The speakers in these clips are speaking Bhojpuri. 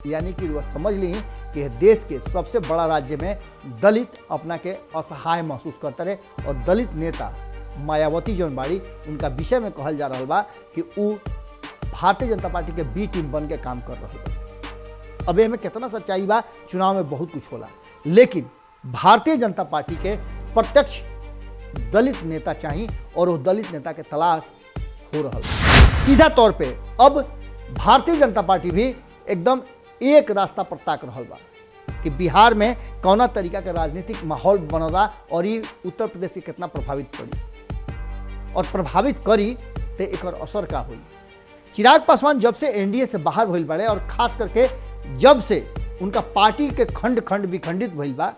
यानी कि वह समझ ली कि देश के सबसे बड़ा राज्य में दलित अपना के असहाय महसूस करते रहे और दलित नेता मायावती जौन बाड़ी उनका विषय में कहल जा रहा बा कि वो भारतीय जनता पार्टी के बी टीम बन के काम कर रहा बा। अब में कितना सच्चाई बा, चुनाव में बहुत कुछ होला, लेकिन भारतीय जनता पार्टी के प्रत्यक्ष दलित नेता चाहिए और वो दलित नेता के तलाश हो रहा है। सीधा तौर पे अब भारतीय जनता पार्टी भी एकदम एक रास्ता पर ताक रहा बा कि बिहार में कौना तरीका के राजनीतिक माहौल बनला और ये उत्तर प्रदेश के कितना प्रभावित करी और प्रभावित करी तो एक असर का हुई। चिराग पासवान जब से एनडीए से बाहर भइल बाड़े और खास करके जब से उनका पार्टी के खंड खंड विखंडित भइल बा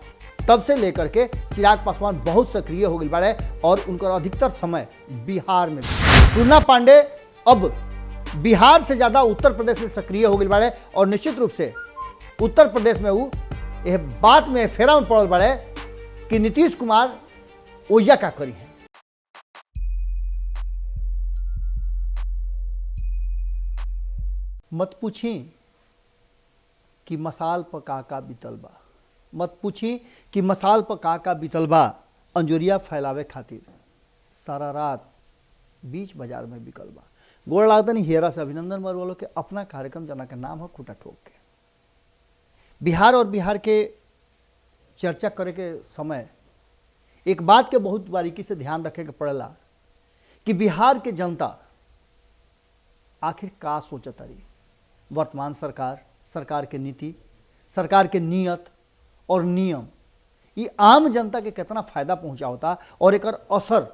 तब से लेकर के चिराग पासवान बहुत सक्रिय हो गए बाड़े और उनका अधिकतर समय बिहार में। पूर्णा पांडे अब बिहार से ज़्यादा उत्तर प्रदेश में सक्रिय हो गए बाड़े और निश्चित रूप से उत्तर प्रदेश में वो यह बात में फेरा में पड़ल बाड़े कि नीतीश कुमार ओइजा का करी है। मत पूछी कि मसाल पर का बीतल बा, मत पूछी कि मसाल पर का बीतल बा। अंजोरिया फैलावे खातिर सारा रात बीच बाजार में बिकल बा। गोड़ लागतन हेरा से अभिनंदन मरवालो के अपना कार्यक्रम जना के नाम है खूटा ठोक के। बिहार और बिहार के चर्चा करे के समय एक बात के बहुत बारीकी से ध्यान रखे के पड़ेला कि बिहार के जनता आखिर का सोचता रही। वर्तमान सरकार के नीति, सरकार के नियत और नियम ये आम जनता के कितना फायदा पहुंचाता और एक असर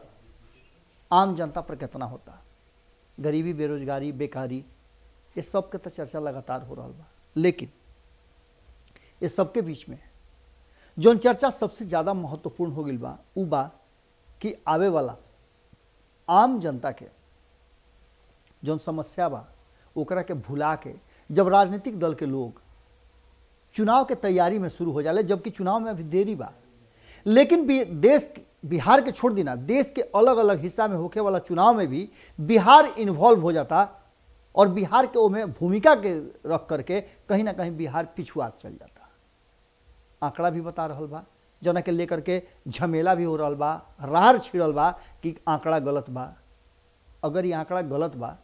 आम जनता पर कितना होता। गरीबी, बेरोजगारी, बेकारी, ये सब के तो चर्चा लगातार हो रहा बा, लेकिन ये सबके बीच में जो चर्चा सबसे ज़्यादा महत्वपूर्ण हो गई बा उ बा कि आवे वाला आम जनता के जो समस्या बा ओकरा के भुला के जब राजनीतिक दल के लोग चुनाव के तैयारी में शुरू हो जाले, जबकि चुनाव में अभी देरी बा, लेकिन देश बिहार के छोड़ देना देश के अलग अलग हिस्सा में होके वाला चुनाव में भी बिहार इन्वॉल्व हो जाता और बिहार के ओमे भूमिका के रख करके कहीं ना कहीं बिहार पिछुआत चल जाता। आंकड़ा भी बता रहा बा, जना के लेकर के झमेला भी हो रहा बा, रार छिड़ल बा कि आंकड़ा गलत बा। अगर ये आंकड़ा गलत बा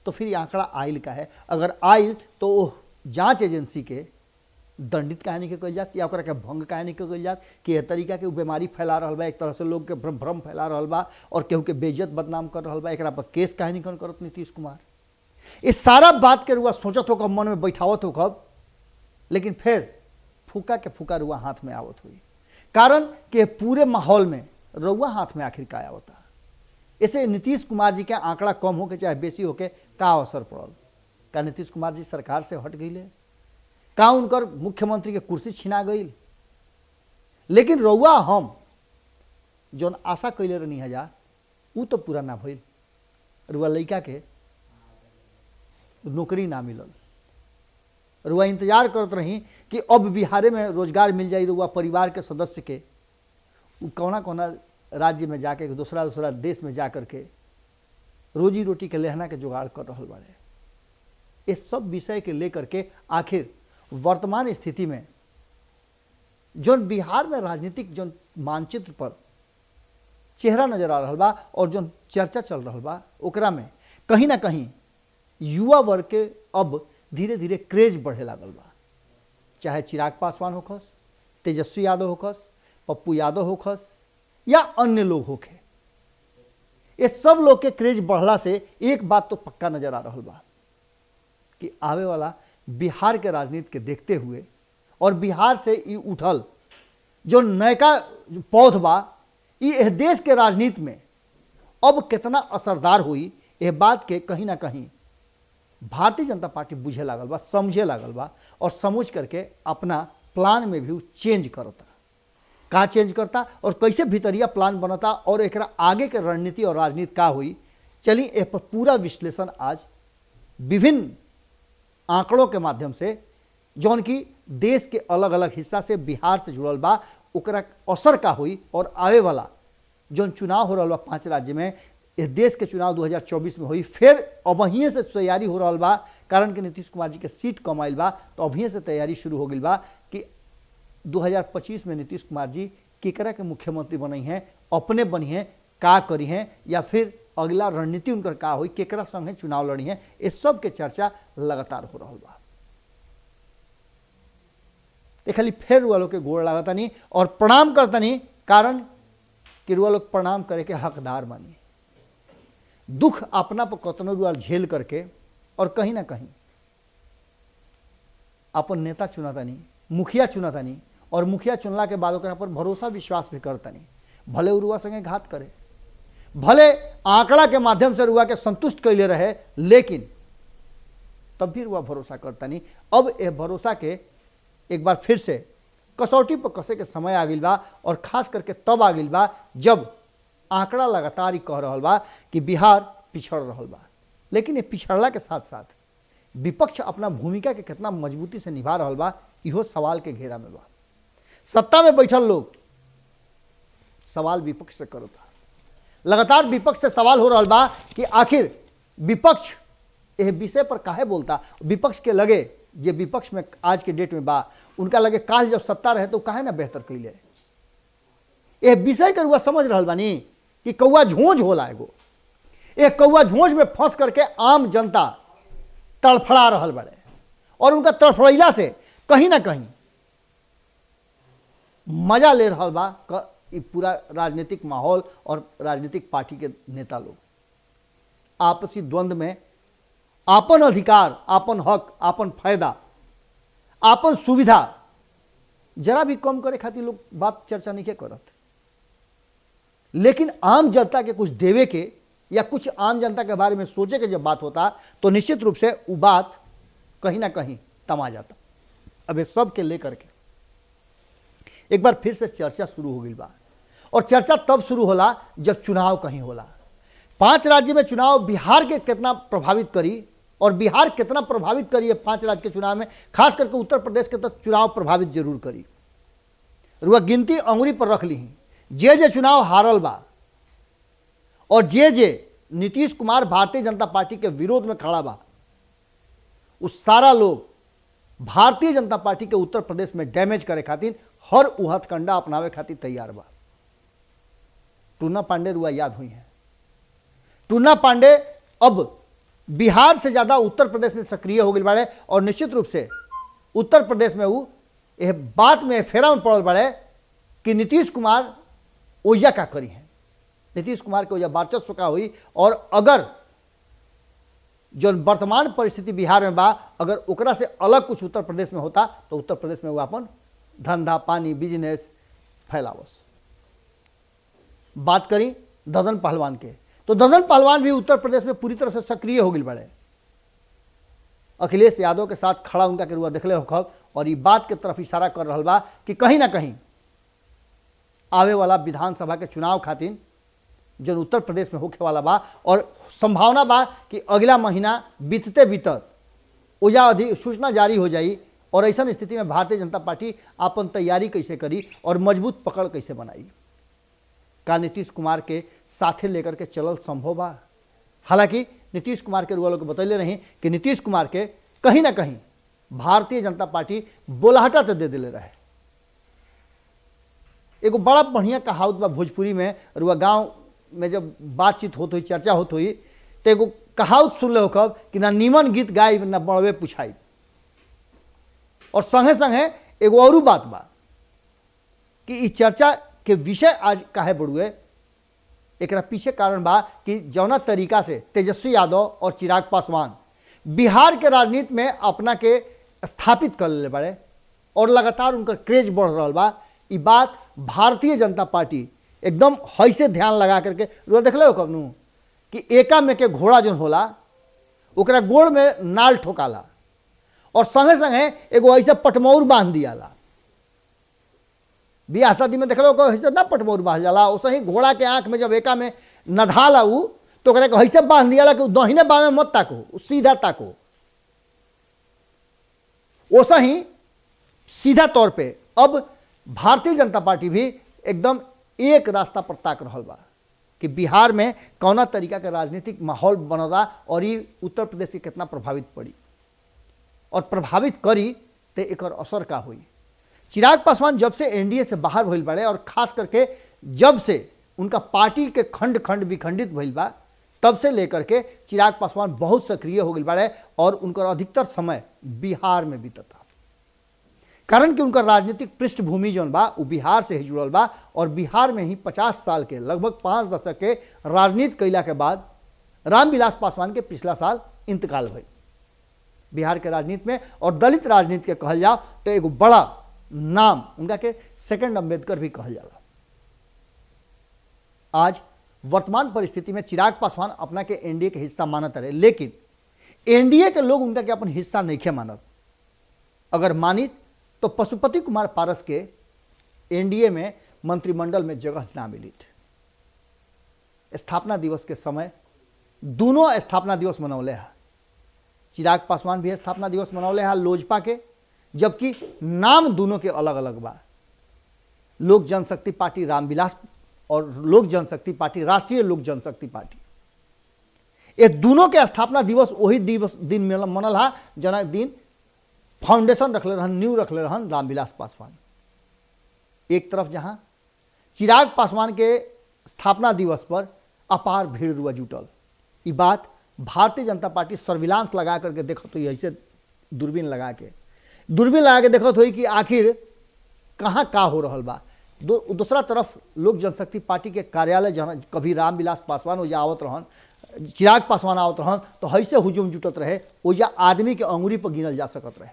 तो फिर ये आंकड़ा आयल का है, अगर आयल तो जांच एजेंसी के दंडित काहे नहीं कल जात या के भंग काहे नहीं कल जात कि यह तरीका के बीमारी फैला रहा बा, एक तरह से लोग के भ्रम फैला रहा बा और केहू के बेइज्जत बदनाम कर रहा बा, एक पर केस काहे नहीं करत नीतीश कुमार। इस सारा बात के रुआ सोचत हो कब, मन में बैठावत हो कब, लेकिन फिर फूका के फूका रुआ हाथ में आवत हुई। कारण कि पूरे माहौल में रुआ हाथ में आखिर का आवता। इसे नीतीश कुमार जी के आंकड़ा कम हो के चाहे बेसी होके का असर पड़ल। का नीतीश कुमार जी सरकार से हट गई, का उनकर मुख्यमंत्री के कुर्सी छिना गई। लेकिन रउआ हम जौन आशा कैले रहनी है जा उ तो पूरा ना भइल। रुआ लड़का के नौकरी ना मिलल, रुआ इंतजार करत रही कि अब बिहार में रोजगार मिल जाई। रुआ परिवार के सदस्य के कौना कौना राज्य में जाके दूसरा देश में जा करके रोजी रोटी के लेहना के जुगाड़ कर रहा बाड़े। इस सब विषय के लेकर के आखिर वर्तमान स्थिति में जो बिहार में राजनीतिक जो मानचित्र पर चेहरा नजर आ रहा बा और जो चर्चा चल रहा बा ओकरा में कहीं ना कहीं युवा वर्ग के अब धीरे धीरे क्रेज बढ़े लागल बा। चाहे चिराग पासवान होखस, तेजस्वी यादव होखस, पप्पू यादव होखस या अन्य लोग होखे, ये सब लोग के क्रेज बढ़ला से एक बात तो पक्का नजर आ रहा बा कि आवे वाला बिहार के राजनीति के देखते हुए और बिहार से ये उठल जो नयका पौध बा ये देश के राजनीति में अब कितना असरदार हुई, यह बात के कहीं ना कहीं भारतीय जनता पार्टी बुझे लागल बा, समझे लागल बा और समझ करके अपना प्लान में भी चेंज करता। का चेंज करता और कैसे भीतरिया प्लान बनता और एक आगे के रणनीति और राजनीति का हुई। चलिए एक पर पूरा विश्लेषण आज विभिन्न आंकड़ों के माध्यम से जौन की देश के अलग अलग हिस्सा से बिहार से जुड़ल बा ओकरा असर का हुई और आवे वाला जौन चुनाव हो रहा बा 5 राज्य में इस देश के चुनाव 2024 में हुई। फिर अबहिए से तैयारी हो रहा बा, कारण कि नीतीश कुमार जी के सीट कम आइल बा, तो अबहिए से तैयारी शुरू हो गई बा कि 2025 में नीतीश कुमार जी केकरा के मुख्यमंत्री बनी हैं, अपने बनी हैं, का करी हैं, या फिर अगला रणनीति उनकर का हुई, केकरा संगे चुनाव लड़ी हैं, इस सब के चर्चा लगातार हो रहा बा। खाली फिर रुआ लोग के गोड़ लागता नहीं और प्रणाम करता नहीं, कारण कि रुआ लोग प्रणाम करे के हकदार बानी। दुख अपना पर कतनो रुआ झेल करके और कहीं ना कहीं अपन नेता चुनाता नहीं, मुखिया चुनाता नहीं, और मुखिया चुनला के बाद ओकरा पर भरोसा विश्वास भी करता नहीं। भले रुआ संगे घात करे, भले आंकड़ा के माध्यम से रुआ के संतुष्ट कैले रहे, लेकिन तब भी रुआ भरोसा करता नहीं। अब यह भरोसा के एक बार फिर से कसौटी पर कसे के समय आ गई बा, और खास करके तब आ गई बा जब आंकड़ा लगातार ही कह रहा बा कि बिहार पिछड़ रहा बा। लेकिन ये पिछड़ला के साथ साथ विपक्ष अपना भूमिका के कितना मजबूती से निभा रहा बा, इहो सवाल के घेरा में बा। सत्ता में बैठल लोग सवाल विपक्ष से करता, लगातार विपक्ष से सवाल हो रहा बा कि आखिर विपक्ष यह विषय पर काहे बोलता। विपक्ष के लगे, जे विपक्ष में आज के डेट में बा, उनका लगे काल जब सत्ता रहे तो काहे ना बेहतर कैले। यह विषय के रुआ समझ रहा बानी कि कौआ झोंझ होला एगो, एक कौआ झोंझ में फंस करके आम जनता तड़फड़ा रहा बड़े, और उनका तड़फड़ैला से कहीं ना कहीं मजा ले रहा बा पूरा राजनीतिक माहौल और राजनीतिक पार्टी के नेता लोग। आपसी द्वंद्व में आपन अधिकार, आपन हक, आपन फायदा, आपन सुविधा जरा भी कम करे खातिर लोग बात चर्चा नहीं करत। लेकिन आम जनता के कुछ देवे के या कुछ आम जनता के बारे में सोचे के जब बात होता, तो निश्चित रूप से वो बात कहीं ना कहीं तमा जाता। अब इस सब के लेकर के एक बार फिर से चर्चा शुरू हो गई बा, और चर्चा तब शुरू होला जब चुनाव कहीं होला। 5 राज्य में चुनाव बिहार के कितना प्रभावित करी, और बिहार कितना प्रभावित करी है 5 राज्य के चुनाव में, खास करके उत्तर प्रदेश के तो चुनाव प्रभावित जरूर करी। रुआ गिनती अंगुरी पर रख ली, जे चुनाव हारल बा और जे नीतीश कुमार भारतीय जनता पार्टी के विरोध में खड़ा बा, उस सारा लोग भारतीय जनता पार्टी के उत्तर प्रदेश में डैमेज करे खातिर हर उ हथकंडा अपनावे खातिर तैयार बा। टूना पांडे रुआ याद हुई है। टूना पांडे अब बिहार से ज्यादा उत्तर प्रदेश में सक्रिय हो गए बड़े, और निश्चित रूप से उत्तर प्रदेश में वो यह बात में फेरा में पड़ल बड़े कि नीतीश कुमार ओजा का करी है, नीतीश कुमार के ओजा वर्चस्व का हुई। और अगर जो वर्तमान परिस्थिति बिहार में बा, अगर ओकरा से अलग कुछ उत्तर प्रदेश में होता, तो उत्तर प्रदेश में वो अपन धंधा पानी बिजनेस फैलावस। बात करी ददन पहलवान के, तो ददन पहलवान भी उत्तर प्रदेश में पूरी तरह से सक्रिय हो गए बड़े। अखिलेश यादव के साथ खड़ा उनका के रुआ देखले होखब, और ये बात के तरफ इशारा कर रहा बा कि कहीं ना कहीं आवे वाला विधानसभा के चुनाव खातिर जो उत्तर प्रदेश में होखे वाला बा, और संभावना बा कि अगला महीना बीतते बीतत ओजा अधिसूचना जारी हो जाई, और ऐसा स्थिति में भारतीय जनता पार्टी अपन तैयारी कैसे करी और मजबूत पकड़ कैसे बनाई। का नीतीश कुमार के साथे लेकर के चलल संभव बा। हालांकि नीतीश कुमार के रुआ लोग बतैले रही कि नीतीश कुमार के कहीं ना कहीं भारतीय जनता पार्टी बोलाहटा तो दे दिले रहे। एगो बड़ा बढ़िया कहावत बा भोजपुरी में, रुआ गांव में जब बातचीत होत हुई, चर्चा होत हुई, तो एगो कहावत सुन ले होखब कि ना नीमन गीत गाई ना बड़वे पुछाई। और संगे संगे एगो और बात बा कि इस चर्चा के विषय आज काहे बढ़ुए, एकरा पीछे कारण बा कि जौना तरीका से तेजस्वी यादव और चिराग पासवान बिहार के राजनीति में अपना के स्थापित कर ले बड़े, और लगातार उनका क्रेज बढ़ रहा बा। ये बात भारतीय जनता पार्टी एकदम हई से ध्यान लगा करके रुआ देख लो कबनू कि एका में के घोड़ा जो होला ओकरा गोड़ में नाल ठोकाला, और संगे संगे एगो ऐसे पटमौर बांध दियाला। बियाह शादी में देख लो ऐसे ना पटमौर बांध जाला, वैसे ही घोड़ा के आंख में जब एका में नधाला उ तो ओकरा ऐसे बांध दियाला कि दहिने बामे मत ताको, सीधा ताको। वैसा ही सीधा तौर पे अब भारतीय जनता पार्टी भी एकदम एक रास्ता पर ताक रहा बा, कि बिहार में कौना तरीका के राजनीतिक माहौल बनला और ये उत्तर प्रदेश के कितना प्रभावित पड़ी और प्रभावित करी तो एक असर का हुई। चिराग पासवान जब से एनडीए से बाहर भइल बाड़े और खास करके जब से उनका पार्टी के खंड खंड विखंडित भइल बा तब से लेकर के चिराग पासवान बहुत सक्रिय हो गए बाड़े और उनका अधिकतर समय बिहार में बीतता। कारण कि उनका राजनीतिक पृष्ठभूमि जौन बा वो बिहार से ही जुड़ल बा और बिहार में ही 50 साल के लगभग 5 दशक के राजनीति कैला के बाद रामविलास पासवान के पिछला साल इंतकाल भइल। बिहार के राजनीति में और दलित राजनीति के कहल जाओ तो एगो बड़ा नाम उनका के सेकंड अम्बेडकर भी कहल जाला। आज वर्तमान परिस्थिति में चिराग पासवान अपना के एनडीए के हिस्सा मानत रहे, लेकिन एनडीए के लोग उनका के अपन हिस्सा नहीं मानत। अगर मानित तो पशुपति कुमार पारस के एनडीए में मंत्रिमंडल में जगह ना मिलित। स्थापना दिवस के समय दोनों स्थापना दिवस मनौले है। चिराग पासवान भी स्थापना दिवस मनौले है लोजपा के, जबकि नाम दोनों के अलग अलग बा। लोक जनशक्ति पार्टी रामविलास और लोक जनशक्ति पार्टी राष्ट्रीय लोक जनशक्ति पार्टी। ये दोनों के स्थापना दिवस वही दिन मनल है जना दिन फाउंडेशन रखले रहन, न्यू रखले रहन रामविलास पासवान। एक तरफ जहां चिराग पासवान के स्थापना दिवस पर अपार भीड़ रुआ जुटल, ये बात भारतीय जनता पार्टी सर्विलांस लगा करके देखत हुई, ऐसे दूरबीन लगा के देखत हुई कि आखिर कहाँ का हो रहा बा। दूसरा तरफ लोक जनशक्ति पार्टी के कार्यालय जहाँ कभी रामविलास पासवान ओजा आवत रहन, चिराग पासवान आवत रहन तो ऐसे हुजूम जुटत रहे, ओजा आदमी के अंगुरी पर गिनल जा सकत रहे।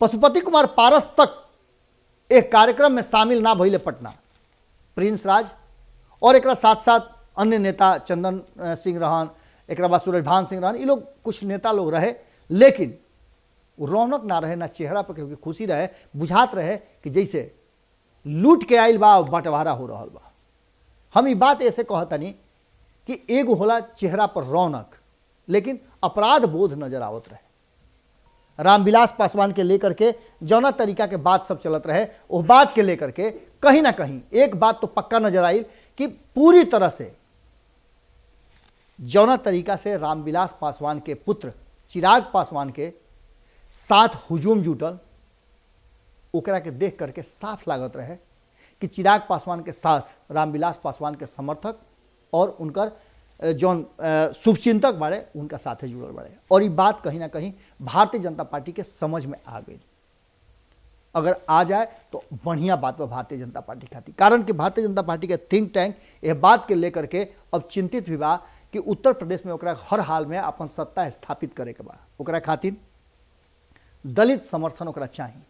पशुपति कुमार पारस तक एक कार्यक्रम में शामिल ना भइले पटना। प्रिंस राज और एक साथ साथ अन्य नेता चंदन सिंह रहन, एक बाद सूरजभान सिंह रहन, ये लोग कुछ नेता लोग रहे, लेकिन रौनक ना रहे, ना चेहरा पर क्योंकि खुशी रहे। बुझात रहे कि जैसे लूट के आइल बा बंटवारा हो रहा बा। हम ये बात ऐसे कहतनी कि एगो होला चेहरा पर रौनक, लेकिन अपराध बोध नजर आवत रहे। रामविलास पासवान के लेकर के जौना तरीका के बात सब चलत रहे, वो बात के लेकर के कहीं ना कहीं एक बात तो पक्का नजर आई कि पूरी तरह से जौना तरीका से रामविलास पासवान के पुत्र चिराग पासवान के साथ हुजूम जुटल, ओकरा के देख करके साफ लागत रहे कि चिराग पासवान के साथ रामविलास पासवान के समर्थक और उनकर जौन शुभचिंतक बाड़े उनका साथे जुड़ल बाड़े। और ये बात कहीं ना कहीं भारतीय जनता पार्टी के समझ में आ गई। अगर आ जाए तो बढ़िया बात बा भारतीय जनता पार्टी खातिर, कारण कि भारतीय जनता पार्टी के थिंक टैंक यह बात के लेकर के अब चिंतित भी बा कि उत्तर प्रदेश में ओकरा हर हाल में अपन सत्ता स्थापित करे के बा। ओकरा खातिर दलित समर्थन ओकरा चाहिए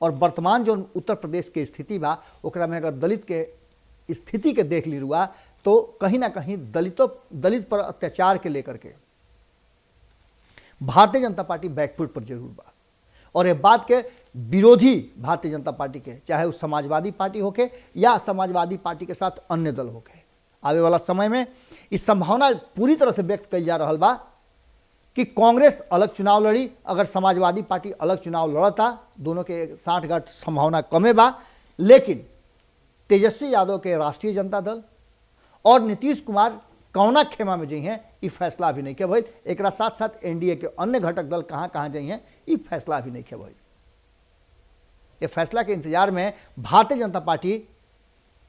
और वर्तमान जो उत्तर प्रदेश के स्थिति बा ओकरा में अगर दलित के स्थिति के देख ली रुआ तो कहीं ना कहीं दलित पर अत्याचार के लेकर के भारतीय जनता पार्टी बैकफुट पर जरूर बा। और ये बात के विरोधी भारतीय जनता पार्टी के, चाहे वो समाजवादी पार्टी होके या समाजवादी पार्टी के साथ अन्य दल होके, आवे वाला समय में इस संभावना पूरी तरह से व्यक्त कई जा रहा बा कि कांग्रेस अलग चुनाव लड़ी, अगर समाजवादी पार्टी अलग चुनाव लड़ता, दोनों के 60-60 संभावना कमे बा। लेकिन तेजस्वी यादव के राष्ट्रीय जनता दल और नीतीश कुमार कौना खेमा में जाइ हैं ये फैसला अभी नहीं किया भाई। एक साथ साथ एनडीए के अन्य घटक दल कहाँ कहाँ जाइ हैं ये फैसला अभी नहीं किया भाई। ये फैसला के इंतजार में भारतीय जनता पार्टी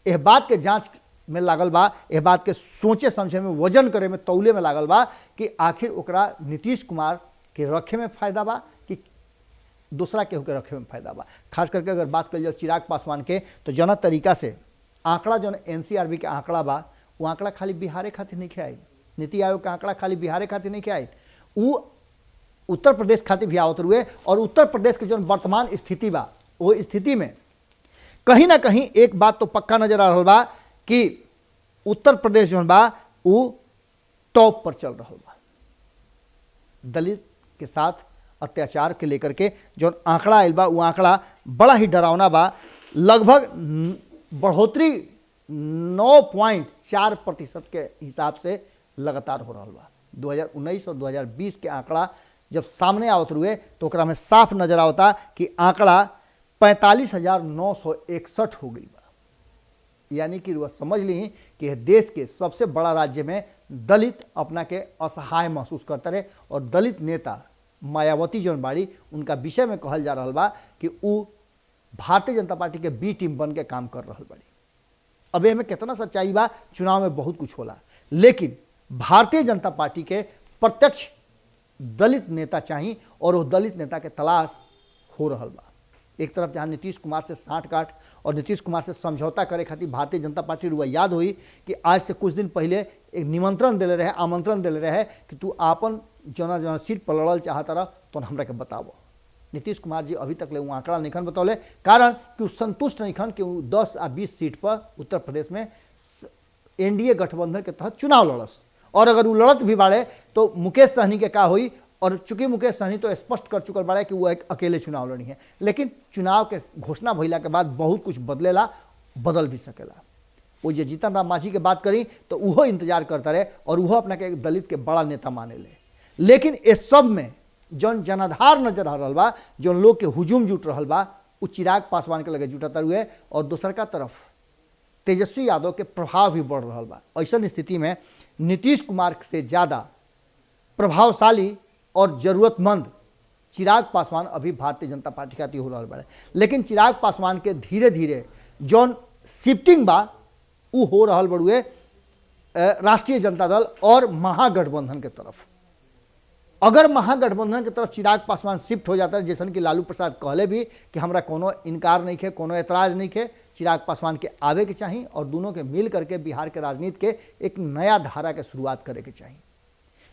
यह बात के जांच में लागल बा, यह बात के सोचे समझे में, वजन करे में, तौले में लागल बा कि आखिर ओकरा नीतीश कुमार के रखे में फायदा बा कि दूसरा केहू के रखे में फायदा बा। खास करके अगर बात कल जाए चिराग पासवान के, तो जना तरीका से आंकड़ा जो एनसीआरबी के आंकड़ा बा वो आंकड़ा खाली बिहारे खातिर नहीं आई, नीति आयोग का आंकड़ा खाली बिहारे खातिर नहीं आई, वो उत्तर प्रदेश खातिर भी आवत रुए। और उत्तर प्रदेश के जो वर्तमान स्थिति बा वो स्थिति में कहीं ना कहीं एक बात तो पक्का नजर आ रहा बा कि उत्तर प्रदेश जो बा वो टॉप पर चल रहा बा। दलित के साथ अत्याचार के लेकर के जो आंकड़ा आयल बा वो आंकड़ा बड़ा ही डरावना बा। लगभग बढ़ोतरी 9.4% के हिसाब से लगातार हो रहा बा। 2019 और 2020 के आंकड़ा जब सामने आवत रुए तो ओकरा में साफ नजर आवता कि आंकड़ा 45,961 हो गई बा। यानी कि रुआ समझ ली कि यह देश के सबसे बड़ा राज्य में दलित अपना के असहाय महसूस करते रहे और दलित नेता मायावती जौन बाड़ी उनका विषय में कहल जा रहा बा कि उ भारतीय जनता पार्टी के बी टीम बन के काम कर रहा बाड़ी। अब एमे कितना सच्चाई बा, चुनाव में बहुत कुछ होला, लेकिन भारतीय जनता पार्टी के प्रत्यक्ष दलित नेता चाहिए और वो दलित नेता के तलाश हो रहा बा। एक तरफ जहाँ नीतीश कुमार से साठगांठ और नीतीश कुमार से समझौता करे खातिर भारतीय जनता पार्टी रुआ याद हुई कि आज से कुछ दिन पहले एक निमंत्रण दिले रहे, आमंत्रण दिले रहे कि तू आपन जना जना सीट पर लड़ल चाहता रह तो हमरा के बताबो। नीतीश कुमार जी अभी तक ले वो आंकड़ा निखन बतौले, कारण कि संतुष्ट निखन कि 10 या 20 सीट पर उत्तर प्रदेश में एनडीए गठबंधन के तहत चुनाव लड़स और अगर वो लड़त भी बाड़े तो मुकेश सहनी के का हुई। और चूंकि मुकेश सहनी तो स्पष्ट कर चुकल बाड़े कि वो एक अकेले चुनाव लड़ी है, लेकिन चुनाव के घोषणा भइला के बाद बहुत कुछ बदलेला, बदल भी सकेला। वो जे जीतन राम मांझी के बात करी तो उहो इंतजार करता रहे और उहो अपना के एक दलित के बड़ा नेता माने ले, लेकिन इस सब में जौन जनाधार नजर आ रहा बा, जौन लोग के हुजूम जुट रहा बा, वो चिराग पासवान के लगे जुटता हुए और दूसर का तरफ तेजस्वी यादव के प्रभाव भी बढ़ रहा बा। ऐसा स्थिति में नीतीश कुमार से ज़्यादा प्रभावशाली और जरूरतमंद चिराग पासवान अभी भारतीय जनता पार्टी खातिर हो रहा बा, लेकिन चिराग पासवान के धीरे धीरे जौन शिफ्टिंग बा उ हो रहा बड़ुए राष्ट्रीय जनता दल और महागठबंधन के तरफ। अगर महागठबंधन की तरफ चिराग पासवान शिफ्ट हो जाता है, जैसन कि लालू प्रसाद कहले भी कि हमरा कोनो इनकार नहीं है, कोनो एतराज नहीं है, चिराग पासवान के आवे के चाहिए और दोनों के मिल करके बिहार के राजनीति के एक नया धारा के शुरुआत करे के चाहिए।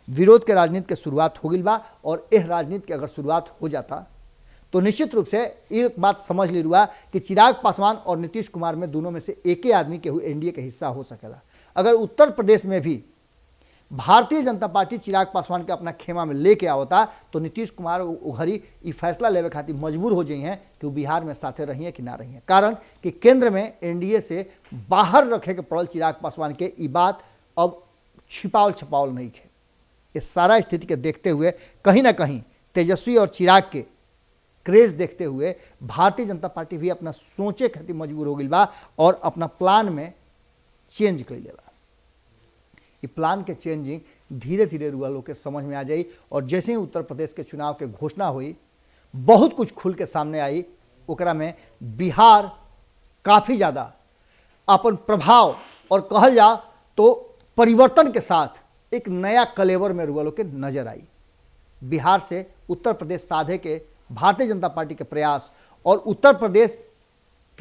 विरोध के राजनीति के शुरुआत हो गई बा और यह राजनीति के अगर शुरुआत हो जाता तो निश्चित रूप से एक बात समझ ली रुआ कि चिराग पासवान और नीतीश कुमार में दोनों में से एक ही आदमी के एनडीए के हिस्सा हो सकेला। अगर उत्तर प्रदेश में भी भारतीय जनता पार्टी चिराग पासवान के अपना खेमा में लेके आवता तो नीतीश कुमार उघरी ये फैसला लेवे खातिर मजबूर हो जाई हैं कि वो बिहार में साथे रही हैं कि ना रही हैं, कारण कि केंद्र में एनडीए से बाहर रखे के पड़ल चिराग पासवान के ये बात अब छिपावल छपावल नहीं है। इस सारा स्थिति के देखते हुए कहीं ना कहीं तेजस्वी और चिराग के क्रेज देखते हुए भारतीय जनता पार्टी भी अपना सोचे खातिर मजबूर हो गई बा और अपना प्लान में चेंज कर लेला। ये प्लान के चेंजिंग धीरे धीरे रुआ लोग के समझ में आ जाई और जैसे ही उत्तर प्रदेश के चुनाव के घोषणा हुई बहुत कुछ खुल के सामने आई। ओकरा में बिहार काफ़ी ज़्यादा अपन प्रभाव और कहल जा तो परिवर्तन के साथ एक नया कलेवर में रुआ लोग के नजर आई। बिहार से उत्तर प्रदेश साधे के भारतीय जनता पार्टी के प्रयास और उत्तर प्रदेश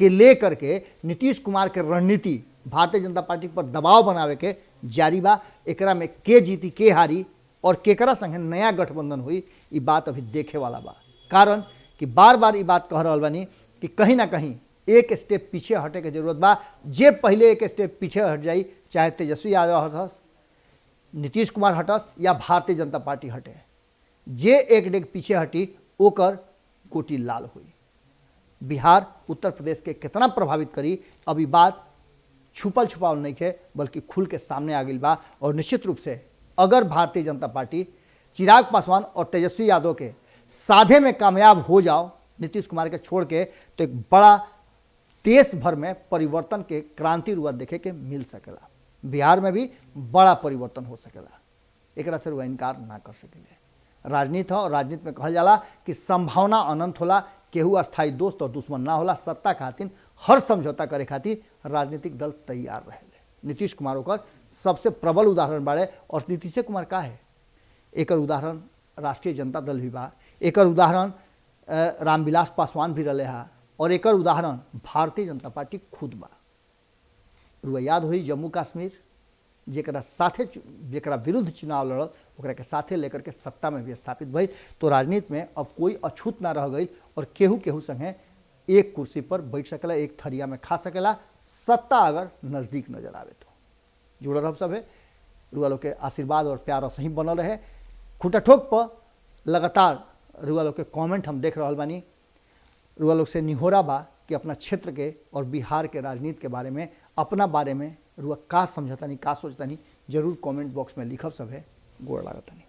के लेकर के नीतीश कुमार के रणनीति भारतीय जनता पार्टी पर दबाव बनावे के जारी बा। एकरा में के जीती के हारी और केकरा संगे नया गठबंधन हुई ये बात अभी देखे वाला बा, कारण कि बार बार ये बात कह रहा बानी कि कहीं ना कहीं एक स्टेप पीछे हटे के जरूरत बा। जे पहले एक स्टेप पीछे हट जाई, चाहे तेजस्वी यादव हटस, नीतीश कुमार हटस या भारतीय जनता पार्टी हटे, जे एक डेग पीछे हटी ओकर गोटी लाल हुई। बिहार उत्तर प्रदेश के कितना प्रभावित करी अभी बात छुपल छुपावल नहीं है, बल्कि खुल के सामने आ गई बा। और निश्चित रूप से अगर भारतीय जनता पार्टी चिराग पासवान और तेजस्वी यादव के साधे में कामयाब हो जाओ नीतीश कुमार के छोड़ के, तो एक बड़ा देश भर में परिवर्तन के क्रांति रुआ देखे के मिल सकेला। बिहार में भी बड़ा परिवर्तन हो सकेला, एकरा से रुआ इनकार ना कर सकेले। राजनीति है और राजनीति में कहल जाला कि संभावना अनंत होला, केहू अस्थायी दोस्त और दुश्मन ना होला। सत्ता खातिर हर समझौता करे खातिर राजनीतिक दल तैयार रहे। नीतीश कुमार ओकर सबसे प्रबल उदाहरण बाड़े और नीतीश कुमार का है एक उदाहरण राष्ट्रीय जनता दल भी बा, एक उदाहरण रामविलास पासवान भी रहे हा और एक उदाहरण भारतीय जनता पार्टी खुद बा। रुआ याद हुई जम्मू कश्मीर जेकरा साथे जेकरा विरुद्ध चुनाव लड़ल ओकरा के साथे लेकर के सत्ता में भी स्थापित भई। तो राजनीति में अब कोई अछूत ना रह गई और केहू केहू संगे एक कुर्सी पर बैठ सकेला, एक थरिया में खा सकेला, सत्ता अगर नज़दीक नजर आवे तो। जुड़ल रह सब है, रुआ लोग के आशीर्वाद और प्यार सही बनल रहे। खुटा ठोक पर लगातार रुआ लोग के कमेंट हम देख रहा बानी। रुआ लोग से निहोरा बा कि अपना क्षेत्र के और बिहार के राजनीति के बारे में, अपना बारे में रुआ का समझतानी का सोचतानी जरूर कमेंट बॉक्स में लिखब सब है। गोड़ लागतानी।